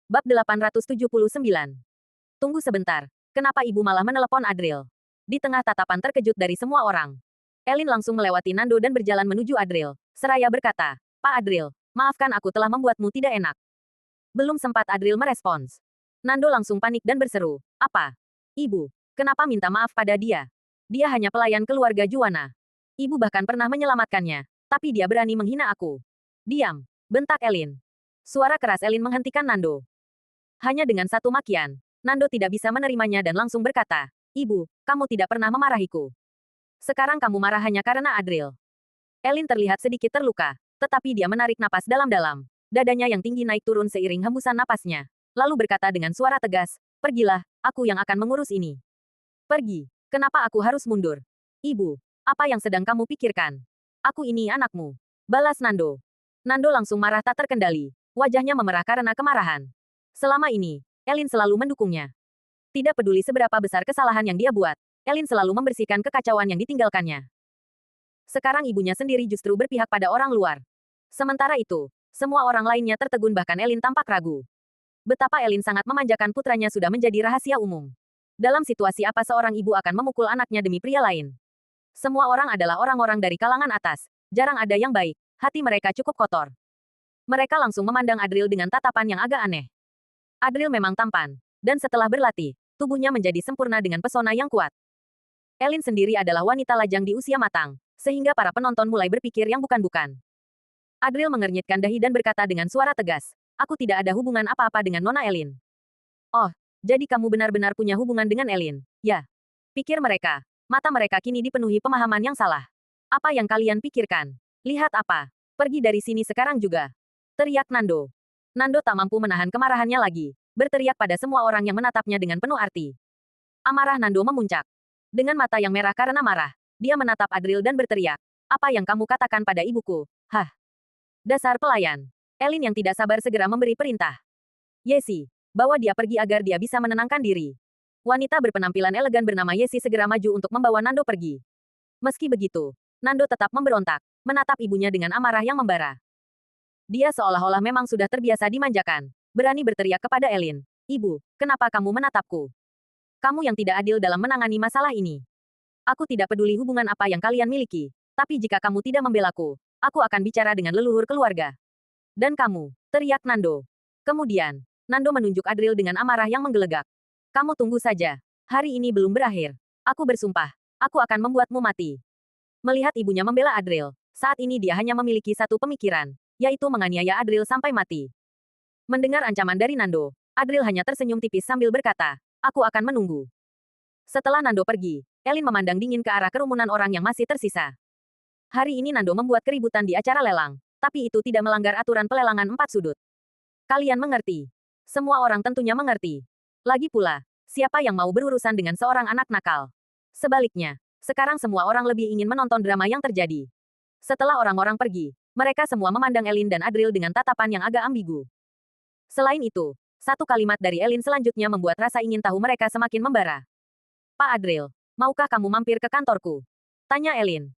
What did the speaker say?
Bab 879. Tunggu sebentar. Kenapa ibu malah menelepon Adril? Di tengah tatapan terkejut dari semua orang, Elin langsung melewati Nando dan berjalan menuju Adril. Seraya berkata, "Pak Adril, maafkan aku telah membuatmu tidak enak." Belum sempat Adril merespons, Nando langsung panik dan berseru, "Apa? Ibu, kenapa minta maaf pada dia? Dia hanya pelayan keluarga Juwana. Ibu bahkan pernah menyelamatkannya, tapi dia berani menghina aku." "Diam," bentak Elin. Suara keras Elin menghentikan Nando. Hanya dengan satu makian, Nando tidak bisa menerimanya dan langsung berkata, "Ibu, kamu tidak pernah memarahiku. Sekarang kamu marah hanya karena Adril." Elin terlihat sedikit terluka, tetapi dia menarik napas dalam-dalam. Dadanya yang tinggi naik turun seiring hembusan napasnya. Lalu berkata dengan suara tegas, "Pergilah, aku yang akan mengurus ini." "Pergi. Kenapa aku harus mundur?" "Ibu, apa yang sedang kamu pikirkan? Aku ini anakmu," balas Nando. Nando langsung marah tak terkendali. Wajahnya memerah karena kemarahan. Selama ini, Elin selalu mendukungnya. Tidak peduli seberapa besar kesalahan yang dia buat, Elin selalu membersihkan kekacauan yang ditinggalkannya. Sekarang ibunya sendiri justru berpihak pada orang luar. Sementara itu, semua orang lainnya tertegun bahkan Elin tampak ragu. Betapa Elin sangat memanjakan putranya sudah menjadi rahasia umum. Dalam situasi apa seorang ibu akan memukul anaknya demi pria lain? Semua orang adalah orang-orang dari kalangan atas. Jarang ada yang baik. Hati mereka cukup kotor. Mereka langsung memandang Adril dengan tatapan yang agak aneh. Adril memang tampan. Dan setelah berlatih, tubuhnya menjadi sempurna dengan pesona yang kuat. Elin sendiri adalah wanita lajang di usia matang, sehingga para penonton mulai berpikir yang bukan-bukan. Adril mengernyitkan dahi dan berkata dengan suara tegas, "Aku tidak ada hubungan apa-apa dengan Nona Elin." "Oh, jadi kamu benar-benar punya hubungan dengan Elin, ya?" Pikir mereka. Mata mereka kini dipenuhi pemahaman yang salah. "Apa yang kalian pikirkan? Lihat apa? Pergi dari sini sekarang juga!" Teriak Nando. Nando tak mampu menahan kemarahannya lagi, berteriak pada semua orang yang menatapnya dengan penuh arti. Amarah Nando memuncak. Dengan mata yang merah karena marah, dia menatap Adril dan berteriak, "Apa yang kamu katakan pada ibuku? Hah? Dasar pelayan." Elin yang tidak sabar segera memberi perintah. "Yesi, bawa dia pergi agar dia bisa menenangkan diri." Wanita berpenampilan elegan bernama Yesi segera maju untuk membawa Nando pergi. Meski begitu, Nando tetap memberontak, menatap ibunya dengan amarah yang membara. Dia seolah-olah memang sudah terbiasa dimanjakan. Berani berteriak kepada Elin, "Ibu, kenapa kamu menatapku? Kamu yang tidak adil dalam menangani masalah ini. Aku tidak peduli hubungan apa yang kalian miliki. Tapi jika kamu tidak membelaku, aku akan bicara dengan leluhur keluarga." "Dan kamu," teriak Nando. Kemudian, Nando menunjuk Adril dengan amarah yang menggelegak. "Kamu tunggu saja. Hari ini belum berakhir. Aku bersumpah, aku akan membuatmu mati." Melihat ibunya membela Adril, saat ini dia hanya memiliki satu pemikiran, yaitu menganiaya Adril sampai mati. Mendengar ancaman dari Nando, Adril hanya tersenyum tipis sambil berkata, "Aku akan menunggu." Setelah Nando pergi, Elin memandang dingin ke arah kerumunan orang yang masih tersisa. Hari ini Nando membuat keributan di acara lelang, tapi itu tidak melanggar aturan pelelangan 4 sudut. Kalian mengerti? Semua orang tentunya mengerti. Lagi pula, siapa yang mau berurusan dengan seorang anak nakal? Sebaliknya, sekarang semua orang lebih ingin menonton drama yang terjadi. Setelah orang-orang pergi, mereka semua memandang Elin dan Adril dengan tatapan yang agak ambigu. Selain itu, satu kalimat dari Elin selanjutnya membuat rasa ingin tahu mereka semakin membara. "Pak Adril, maukah kamu mampir ke kantorku?" tanya Elin.